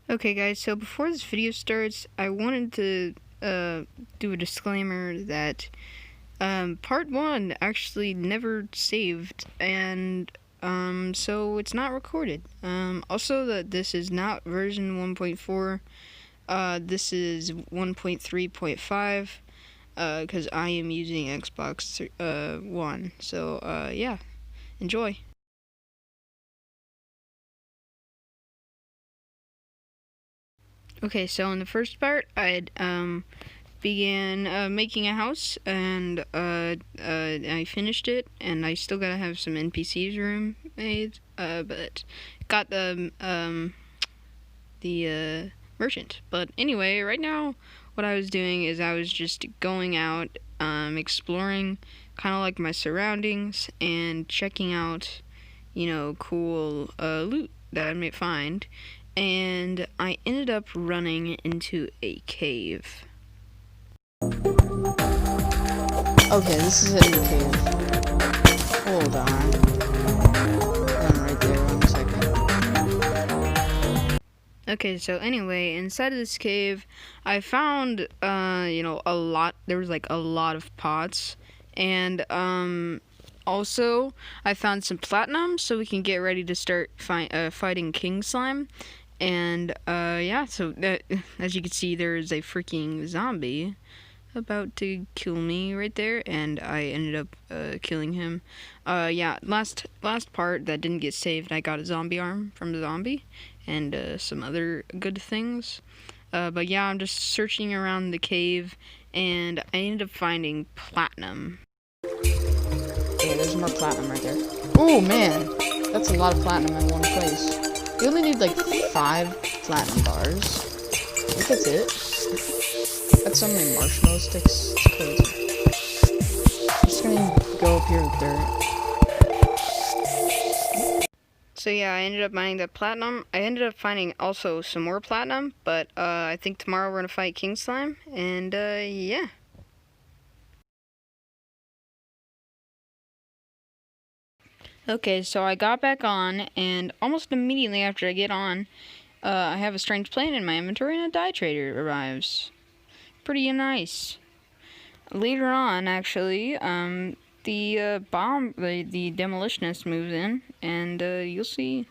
Okay guys, so before this video starts, I wanted to do a disclaimer that part 1 actually never saved, and so it's not recorded. Also that this is not version 1.4, this is 1.3.5, because I am using Xbox One, so yeah, enjoy. Okay, so in the first part, I began making a house, and I finished it, and I still gotta have some NPCs room made, but got the merchant. But anyway, right now, what I was doing is I was just going out, exploring kind of like my surroundings and checking out, cool loot that I might find. And I ended up running into a cave. Okay, this is a new cave. Hold on. Right there, 1 second. Okay, so anyway, inside of this cave, I found, a lot, there was like a lot of pots, and, also, I found some platinum, so we can get ready to start fighting King Slime. And, yeah, so, as you can see, there's a freaking zombie about to kill me right there, and I ended up, killing him. Yeah, last part that didn't get saved, I got a zombie arm from the zombie, and, some other good things. But yeah, I'm just searching around the cave, and I ended up finding platinum. Yeah, there's more platinum right there. Oh man, that's a lot of platinum in one place. You only need like 5 platinum bars. I think that's it. That's so many marshmallow sticks. It's crazy. I'm just gonna go up here with dirt. So yeah, I ended up mining the platinum. I ended up finding also some more platinum, but I think tomorrow we're gonna fight King Slime, and yeah. Okay, so I got back on, and almost immediately after I get on, I have a strange plant in my inventory, and a dye trader arrives. Pretty nice. Later on, actually, the demolitionist moves in, and you'll see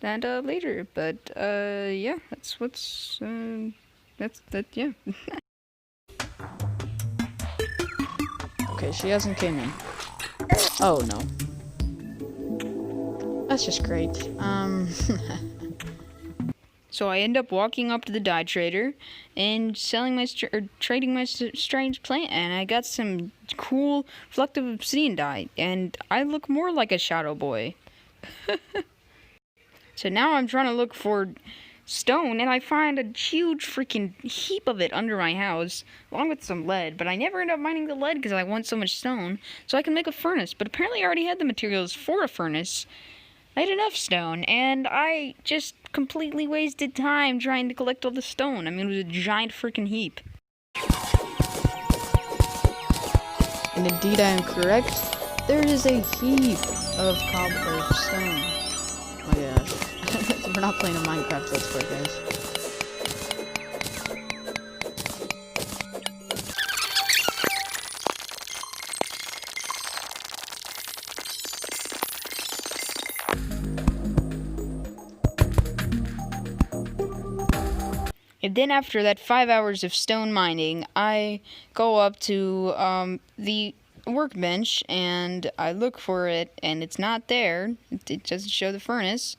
that later. But yeah, yeah. Okay, she hasn't came in. Oh no. That's just great. So I end up walking up to the dye trader and trading my strange plant, and I got some cool reflective obsidian dye, and I look more like a shadow boy. So now I'm trying to look for stone, and I find a huge freaking heap of it under my house, along with some lead, but I never end up mining the lead because I want so much stone, so I can make a furnace. But apparently I already had the materials for a furnace. I had enough stone, and I just completely wasted time trying to collect all the stone. I mean, it was a giant freaking heap. And indeed I am correct. There is a heap of stone. Oh my gosh. We're not playing a Minecraft Let's Play, guys. And then after that 5 hours of stone mining, I go up to the workbench, and I look for it, and it's not there. It doesn't show the furnace.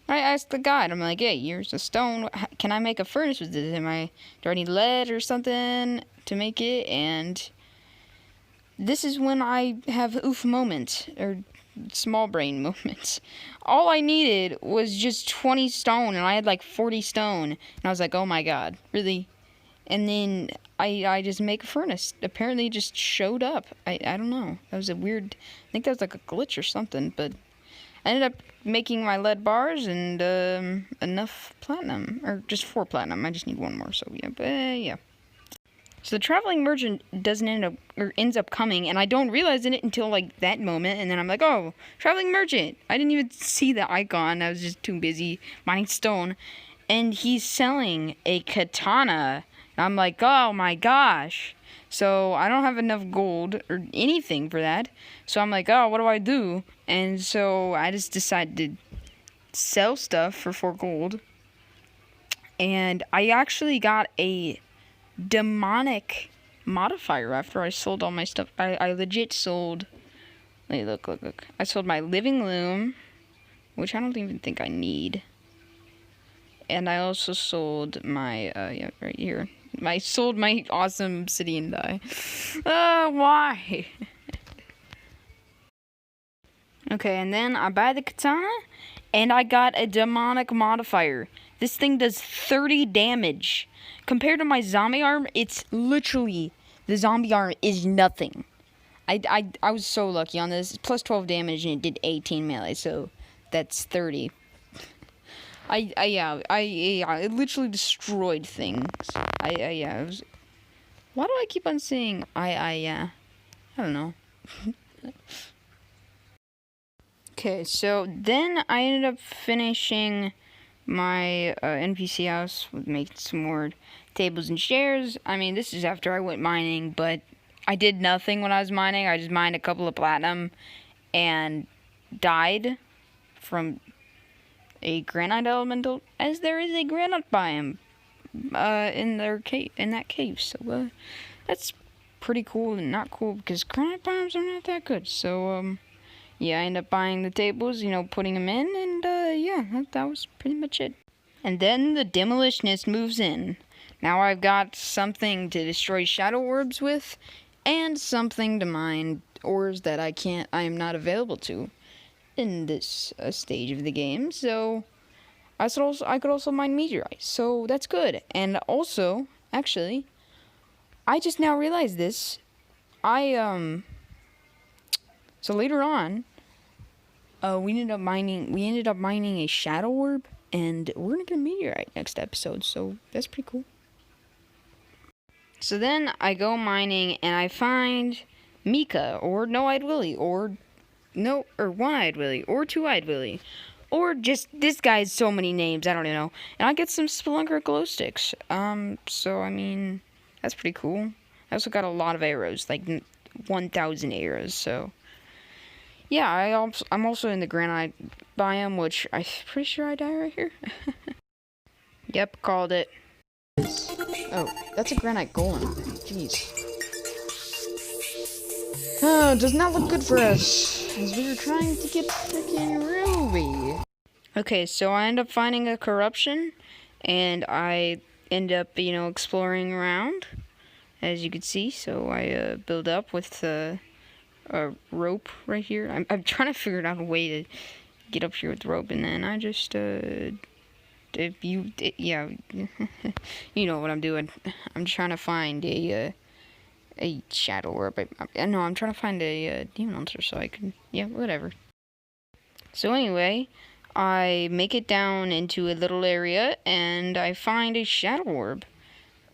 I asked the guide, I'm like, hey, here's a stone. Can I make a furnace with this? Do I need lead or something to make it? And this is when I have oof moment, or small brain moments. All I needed was just 20 stone, and I had like 40 stone, and I was like, oh my god, really? And then I just make a furnace. Apparently it just showed up. I don't know. That was a weird, I think that was like a glitch or something, but I ended up making my lead bars and enough platinum, or just 4 platinum. I just need 1 more, so yeah, but yeah. So the traveling merchant ends up coming, and I don't realize it until like that moment, and then I'm like, oh, traveling merchant. I didn't even see the icon. I was just too busy mining stone. and he's selling a katana. And I'm like, oh my gosh. So I don't have enough gold or anything for that. So I'm like, oh, what do I do? And so I just decided to sell stuff for 4 gold. And I actually got a demonic modifier after I sold all my stuff. I legit sold. Wait, look. I sold my living loom, which I don't even think I need. And I also sold my, yeah, right here. I sold my awesome obsidian dye. Why? Okay, and then I buy the katana, and I got a demonic modifier. This thing does 30 damage. Compared to my zombie arm, it's literally, the zombie arm is nothing. I was so lucky on this. It's plus 12 damage, and it did 18 melee, so that's 30. It literally destroyed things. It was, why do I keep on saying I don't know. Okay, so then I ended up finishing my NPC house with making some more tables and chairs. I mean, this is after I went mining, but I did nothing when I was mining. I just mined a couple of platinum and died from a granite elemental, as there is a granite biome in that cave. So that's pretty cool and not cool because granite biomes are not that good. So yeah, I ended up buying the tables, putting them in, and yeah, that was pretty much it. And then the demolitionist moves in. Now I've got something to destroy shadow orbs with, and something to mine ores that I am not available to in this stage of the game. So I could also mine meteorites. So that's good. And also, actually, I just now realized this. So later on, we ended up mining a shadow orb, and we're gonna get a meteorite next episode. So that's pretty cool. So then I go mining and I find Mika, or No-Eyed Willy, or One-Eyed Willy, or Two-Eyed Willy, or just this guy's so many names, I don't even know. And I get some Spelunker glow sticks. So I mean, that's pretty cool. I also got a lot of arrows, like 1,000 arrows. So yeah, I'm also in the granite biome, which I'm pretty sure I die right here. Yep, called it. Oh, that's a granite golem. Jeez. Oh, does not look good for us, as we were trying to get freaking ruby. Okay, so I end up finding a corruption, and I end up, exploring around, as you can see. So I build up with a rope right here. I'm trying to figure out a way to get up here with rope, and then I just yeah, you know what I'm doing. I'm trying to find a shadow orb. No, I'm trying to find a demon hunter so I can, yeah, whatever. So anyway, I make it down into a little area, and I find a shadow orb.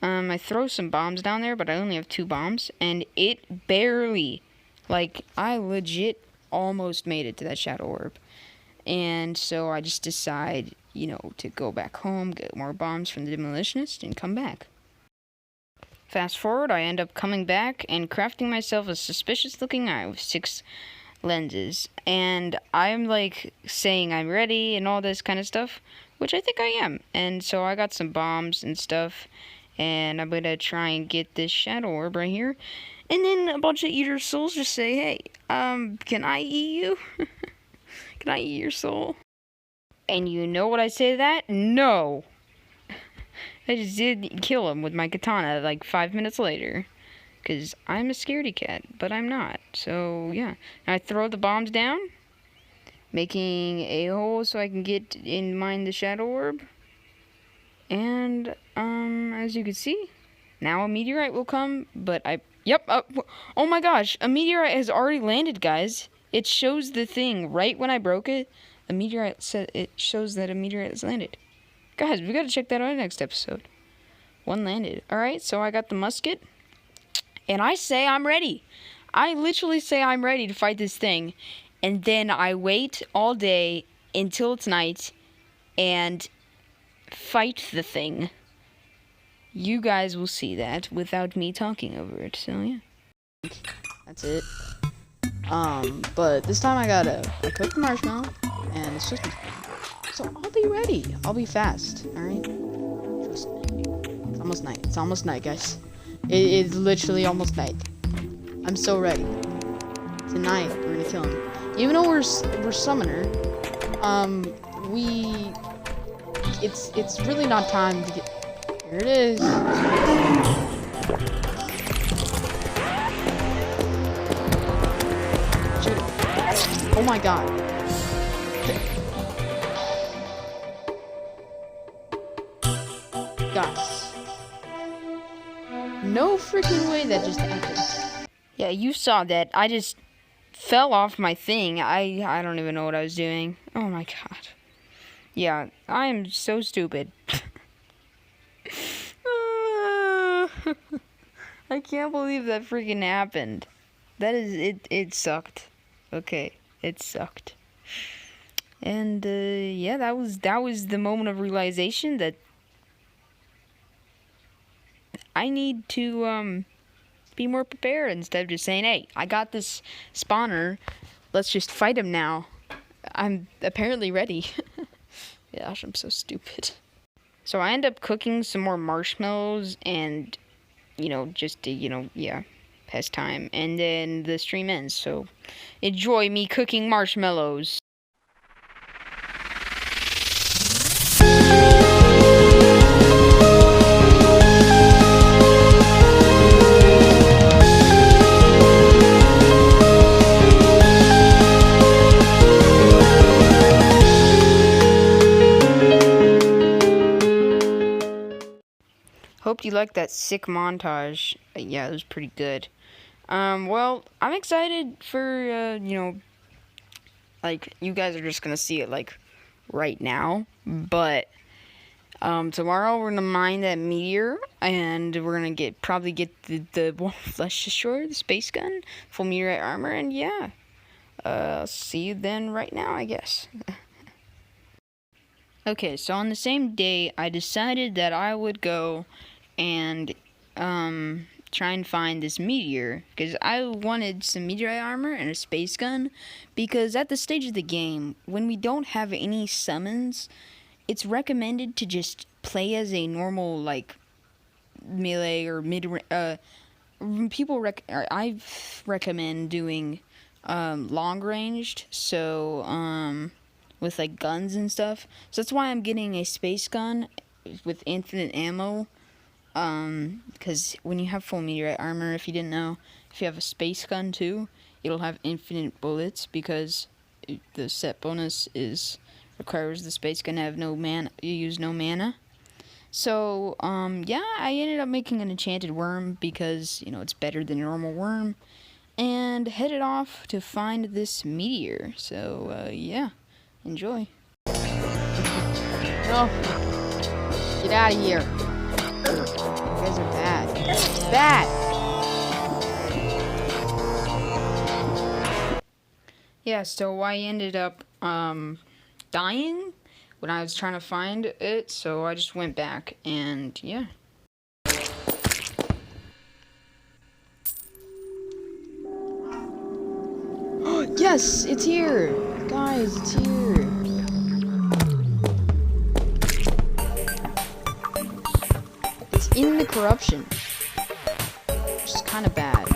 I throw some bombs down there, but I only have 2 bombs, and it barely, I legit almost made it to that shadow orb. And so I just decide, to go back home, get more bombs from the demolitionist, and come back. Fast forward, I end up coming back and crafting myself a suspicious looking eye with 6 lenses. And I'm saying I'm ready and all this kind of stuff, which I think I am. And so I got some bombs and stuff, and I'm gonna try and get this shadow orb right here. And then a bunch of eater souls just say, hey, can I eat you? Can I eat your soul? And you know what I say to that? No. I just did kill him with my katana 5 minutes later. Because I'm a scaredy cat, but I'm not. So, yeah. I throw the bombs down, making a hole so I can get in mine the shadow orb. And, as you can see, now a meteorite will come, but oh my gosh, a meteorite has already landed, guys. It shows the thing right when I broke it. It shows that a meteorite has landed. Guys, we gotta check that out next episode. 1 landed. Alright, so I got the musket. And I say I'm ready. I literally say I'm ready to fight this thing. And then I wait all day until it's night and fight the thing. You guys will see that without me talking over it, so yeah. That's it. But this time I gotta cook the marshmallow, and it's just... So I'll be ready. I'll be fast, alright? Trust me. It's almost night. It's almost night, guys. It is literally almost night. I'm so ready. Tonight, we're gonna kill him. Even though we're summoner, it's really not time to get... Here it is. Shoot it. Oh my god. Guys. No freaking way that just happened. Yeah, you saw that. I just fell off my thing. I don't even know what I was doing. Oh my god. Yeah, I am so stupid. I can't believe that freaking happened. That is it. It sucked. Okay, it sucked. And yeah, that was the moment of realization that I need to be more prepared instead of just saying, "Hey, I got this spawner. Let's just fight him now." I'm apparently ready. Gosh, I'm so stupid. So I end up cooking some more marshmallows and, just to, yeah, pass time. And then the stream ends, so enjoy me cooking marshmallows. Hope you liked that sick montage. Yeah, it was pretty good. Well, I'm excited for, like, you guys are just gonna see it, like, right now. But, tomorrow we're gonna mine that meteor, and we're gonna probably get the flesh destroyer, the space gun, full meteorite armor, and yeah. See you then right now, I guess. Okay, so on the same day, I decided that I would go and try and find this meteor, because I wanted some meteorite armor and a space gun, because at the stage of the game, when we don't have any summons, it's recommended to just play as a normal, like, melee or I recommend doing long ranged, so with like guns and stuff. So that's why I'm getting a space gun with infinite ammo. Because when you have full meteorite armor, if you didn't know, if you have a space gun too, it'll have infinite bullets, because the set bonus requires the space gun to have no mana. You use no mana. So, yeah, I ended up making an enchanted worm because, it's better than a normal worm, and headed off to find this meteor. So, yeah, enjoy. No. Get out of here. You guys are bad. Bad! Yeah, so I ended up, dying when I was trying to find it, so I just went back, and yeah. Yes! It's here! Guys, it's here! It's in the corruption. Which is kind of bad.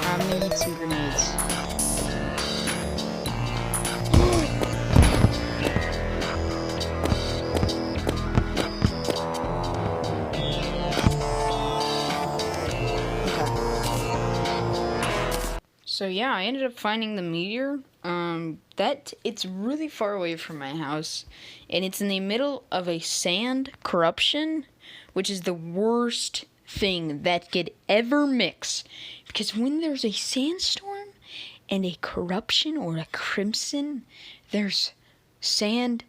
I'm gonna eat some grenades. So yeah, I ended up finding the meteor. It's really far away from my house, and it's in the middle of a sand corruption, which is the worst thing that could ever mix. Because when there's a sandstorm and a corruption or a crimson, there's sand,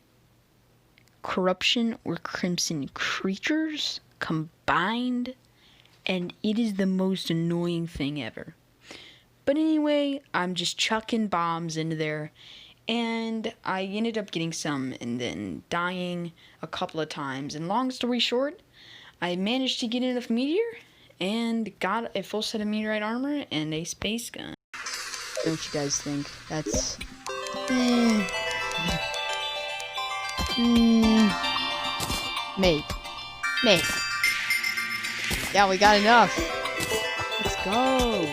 corruption, or crimson creatures combined. and it is the most annoying thing ever. But anyway, I'm just chucking bombs into there, and I ended up getting some and then dying a couple of times. And long story short, I managed to get enough meteor and got a full set of meteorite armor and a space gun. Don't you guys think that's Mate. Yeah, we got enough. Let's go.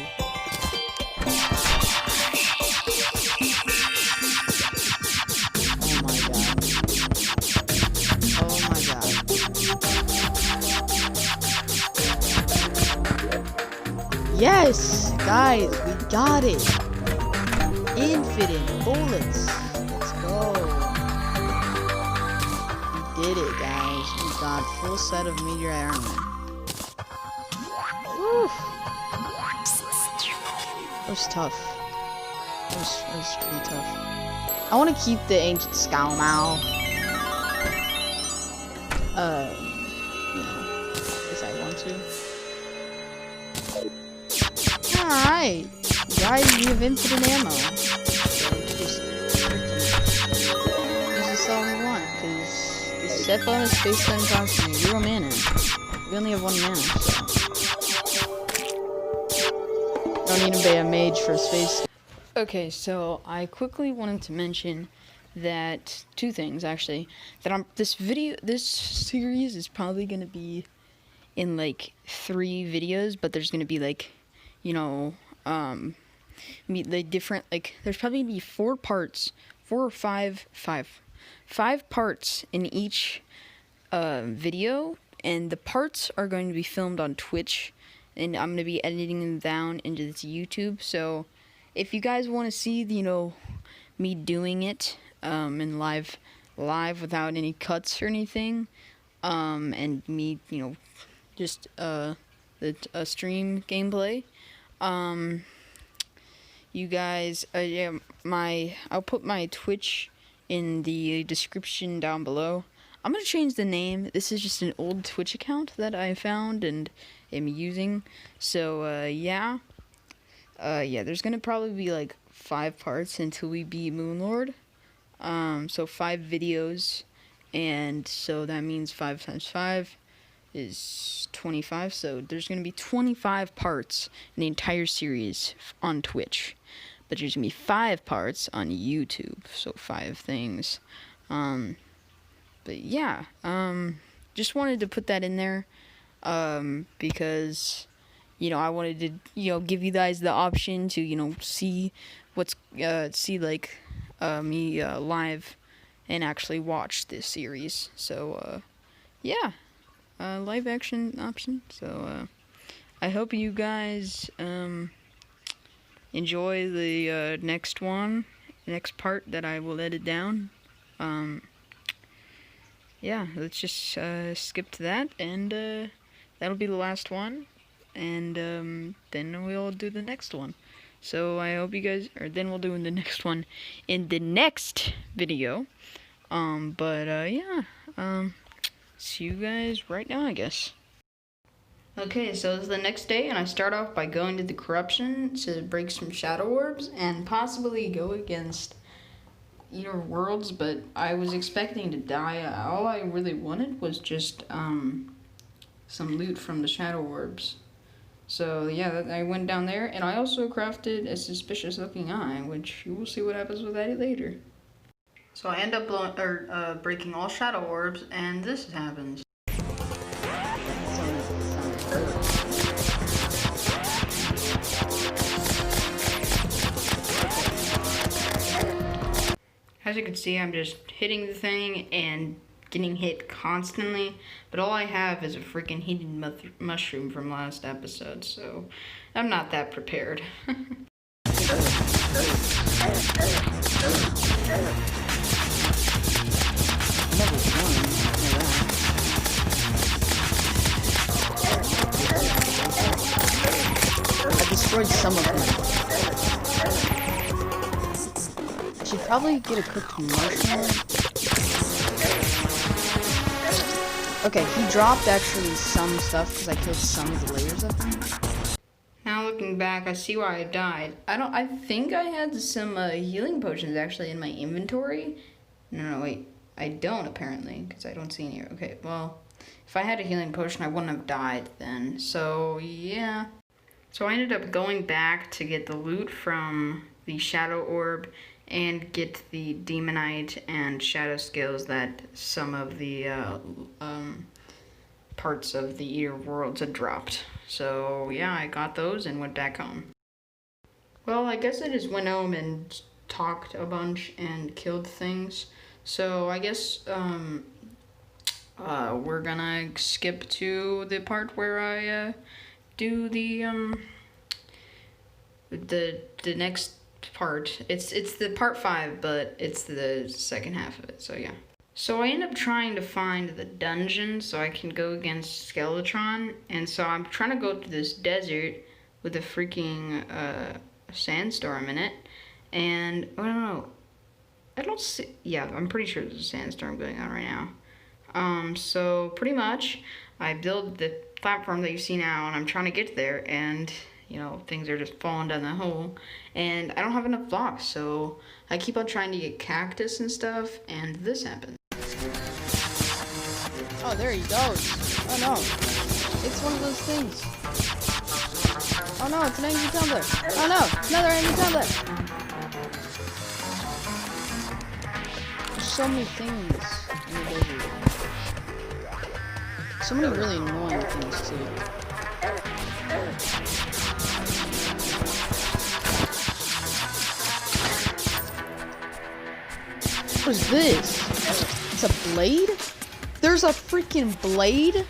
Oh my god. Yes, guys, we got it. Infinite bullets. Let's go. We did it, guys. We got full set of meteorite armor. Woo. That was tough. That was pretty tough. I want to keep the ancient scowl now. Because I want to. Alright. Guys, we have infinite ammo. So just use this all we want, because this set bonus space gun costs me 0 mana. We only have 1 mana, so. Don't need to be a mage for a space. Okay, so I quickly wanted to mention that 2 things actually. That this series is probably gonna be in like 3 videos, but there's gonna be like, you know, the different, like, there's probably gonna be 4 parts, 4 or 5 parts in each video, and the parts are going to be filmed on Twitch, and I'm gonna be editing them down into this YouTube. So if you guys want to see, you know, me doing it in live without any cuts or anything, and me, you know, just a stream gameplay, you guys, yeah, I'll put my Twitch in the description down below. I'm gonna change the name. This is just an old Twitch account that I found and am using. So yeah, there's gonna probably be like 5 parts until we beat Moonlord. So 5 videos, and so that means 5 times 5 is 25. So there's gonna be 25 parts in the entire series on Twitch, but there's gonna be 5 parts on YouTube. So 5 things. But yeah, just wanted to put that in there, because, you know, I wanted to, you know, give you guys the option to, you know, see what's, see like, me, live and actually watch this series. So, yeah, live action option. So, I hope you guys, enjoy the, next part that I will edit down. Yeah, let's just skip to that, and that'll be the last one, and then we'll do the next one. So I hope you guys, or then we'll do the next one in the next video. Yeah, see you guys right now, I guess. Okay, so it's the next day, and I start off by going to the corruption to break some shadow orbs and possibly go against Eater Worlds, but I was expecting to die. All I really wanted was just some loot from the shadow orbs. So yeah, I went down there, and I also crafted a suspicious looking eye, which you will see what happens with that later. So I end up breaking all shadow orbs, and this happens. As you can see, I'm just hitting the thing and getting hit constantly, but all I have is a freaking heated mushroom from last episode, so I'm not that prepared. I destroyed some of them. I should probably get a cooked mushroom. Okay, he dropped actually some stuff because I killed some of the layers of them. Now looking back, I see why I died. I think I had some healing potions actually in my inventory. No, wait. I don't apparently, because I don't see any here. Okay, well, if I had a healing potion, I wouldn't have died then. So, yeah. So I ended up going back to get the loot from the Shadow Orb and get the Demonite and Shadow skills that some of the parts of the Eater Worlds had dropped. So yeah, I got those and went back home. Well, I guess I just went home and talked a bunch and killed things. So I guess we're gonna skip to the part where I do the next part. It's the part 5, but it's the second half of it. So yeah. So I end up trying to find the dungeon so I can go against Skeletron, and so I'm trying to go to this desert with a freaking sandstorm in it, and I don't know. I don't see. Yeah, I'm pretty sure there's a sandstorm going on right now. So pretty much, I build the platform that you see now, and I'm trying to get there, and you know, things are just falling down the hole, and I don't have enough blocks, so I keep on trying to get cactus and stuff, and this happens. Oh, there he goes. Oh no. It's one of those things. Oh no, it's an angry tumbler. Oh no, another angry tumbler. There's so many things in the desert. So many really annoying things too. What is this? It's a blade? There's a freaking blade?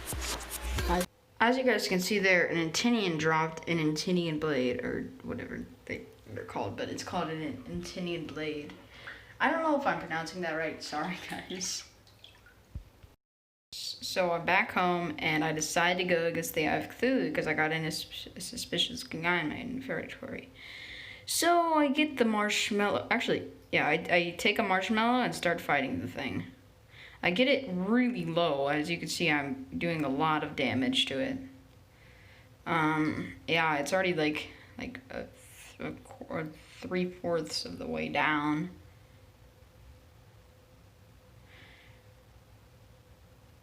As you guys can see there, an Intinian dropped an Intinian blade, or whatever they're called, but it's called an Intinian blade. I don't know if I'm pronouncing that right, sorry guys. So I'm back home, and I decide to go against the Eye of Cthulhu, because I got in a suspicious guy in my inventory. So I get the marshmallow, actually, yeah, I take a marshmallow and start fighting the thing. I get it really low. As you can see, I'm doing a lot of damage to it. Yeah, it's already like 3/4 of the way down.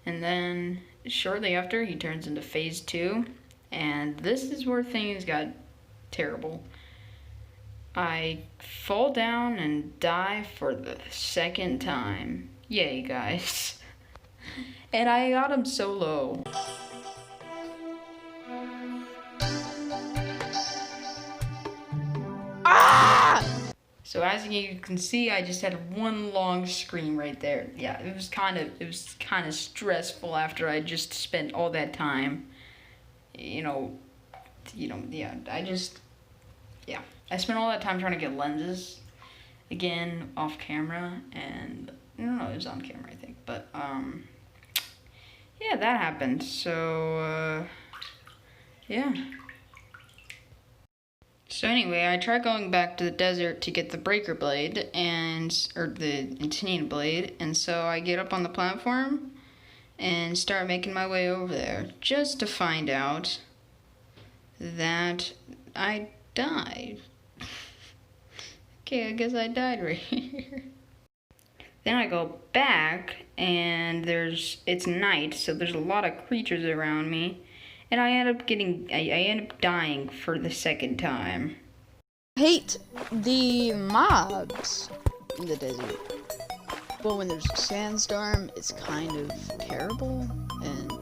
And then shortly after, he turns into phase 2, and this is where things got terrible. I fall down and die for the second time. Yay, guys. And I got him so low. Ah! So as you can see, I just had one long scream right there. Yeah, it was kind of stressful after I just spent all that time. Yeah, I spent all that time trying to get lenses again off camera, and I don't know, it was on camera I think, but yeah, that happened. So yeah. So anyway, I tried going back to the desert to get the breaker blade or the Intinian blade, and so I get up on the platform and start making my way over there, just to find out that I died. Okay, I guess I died right here. Then I go back, and it's night, so there's a lot of creatures around me, and I end up dying for the second time. I hate the mobs in the desert, but when there's a sandstorm, it's kind of terrible and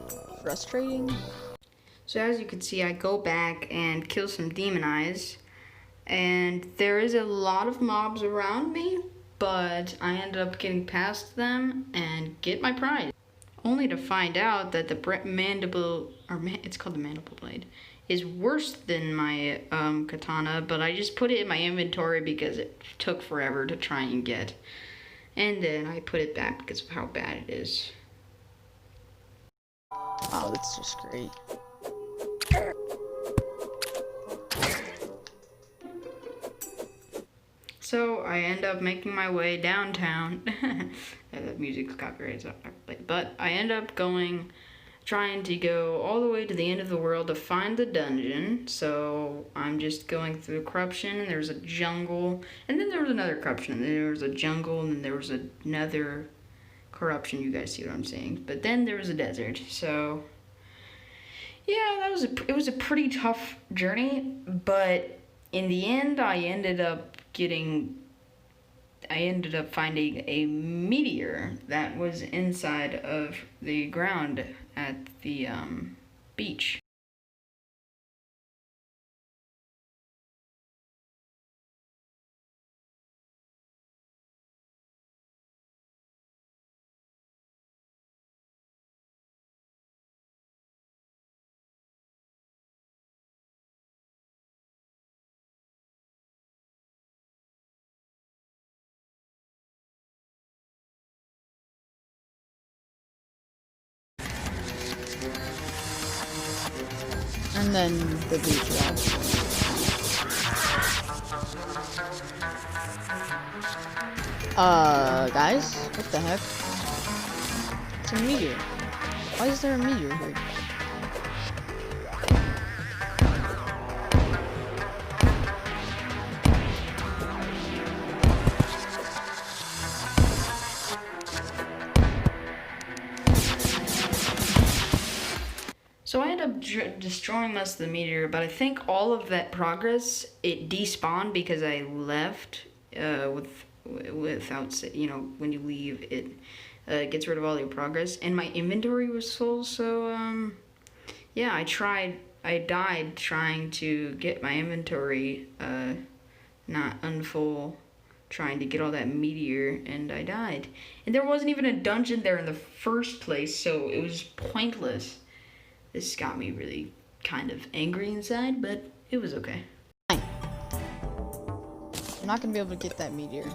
frustrating. So as you can see, I go back and kill some demon eyes, and there is a lot of mobs around me, but I ended up getting past them and get my prize. Only to find out that the it's called the mandible blade, is worse than my katana, but I just put it in my inventory because it took forever to try and get. And then I put it back because of how bad it is. Oh, that's just great. So I end up making my way downtown. The music's copyrighted, but I end up going trying to go all the way to the end of the world to find the dungeon. So I'm just going through corruption, and there's a jungle, and then there was another corruption, and then there was a jungle, and then there was another corruption. You guys see what I'm saying? But then there was a desert. So yeah, it was a pretty tough journey, but in the end, I ended up finding a meteor that was inside of the ground at the beach. And then the beach rock. Guys? What the heck? It's a meteor. Why is there a meteor here? So I ended up destroying most of the meteor, but I think all of that progress, it despawned because I left without, when you leave, it gets rid of all your progress. And my inventory was full, so, yeah, I died trying to get my inventory not unfull, trying to get all that meteor, and I died. And there wasn't even a dungeon there in the first place, so it was pointless. This got me really kind of angry inside, but it was okay. I'm not gonna be able to get that meteor.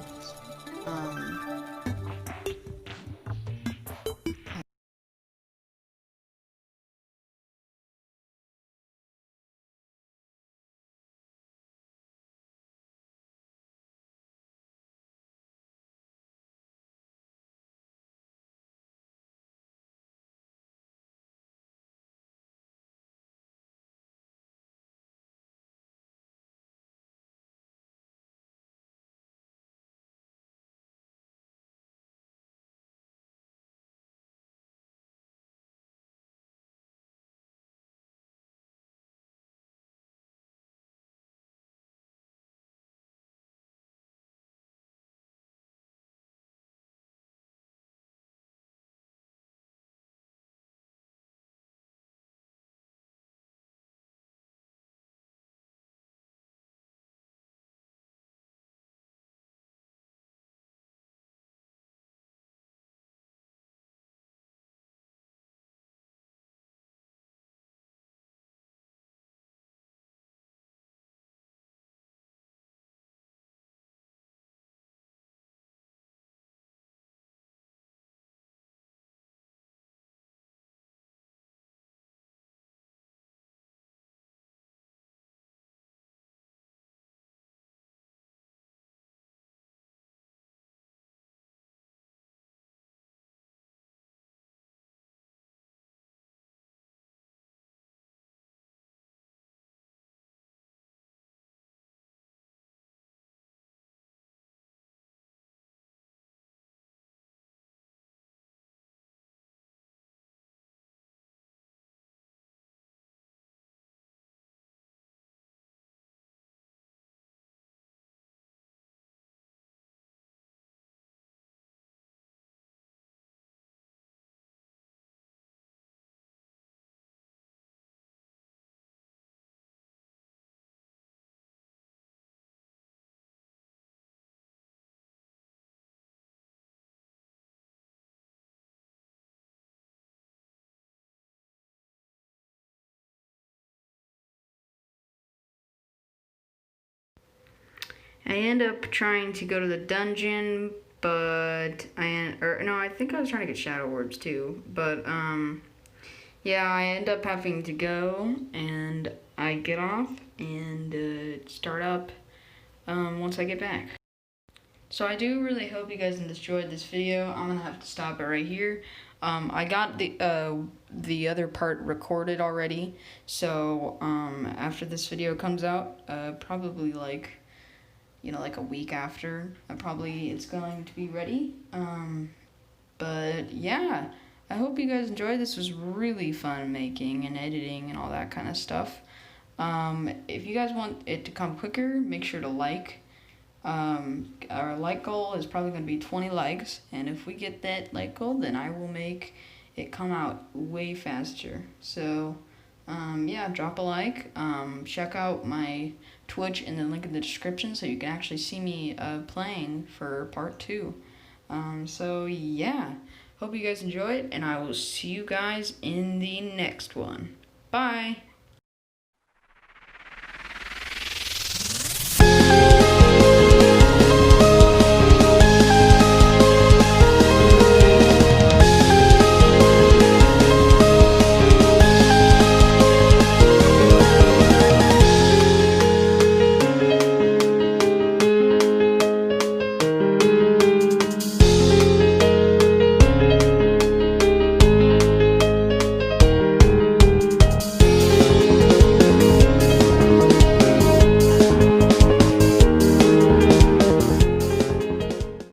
I end up trying to go to the dungeon, but I think I was trying to get shadow orbs too, but yeah, I end up having to go, and I get off and start up once I get back. So I do really hope you guys enjoyed this video. I'm gonna have to stop it right here. I got the other part recorded already, so after this video comes out, probably like, you know, like a week after, probably it's going to be ready. But yeah, I hope you guys enjoyed. This was really fun making and editing and all that kind of stuff. If you guys want it to come quicker, make sure to like. Our like goal is probably going to be 20 likes, and if we get that like goal, then I will make it come out way faster. So yeah, drop a like. Check out my Twitch in the link in the description so you can actually see me playing for part 2. So yeah, hope you guys enjoy it, and I will see you guys in the next one. Bye!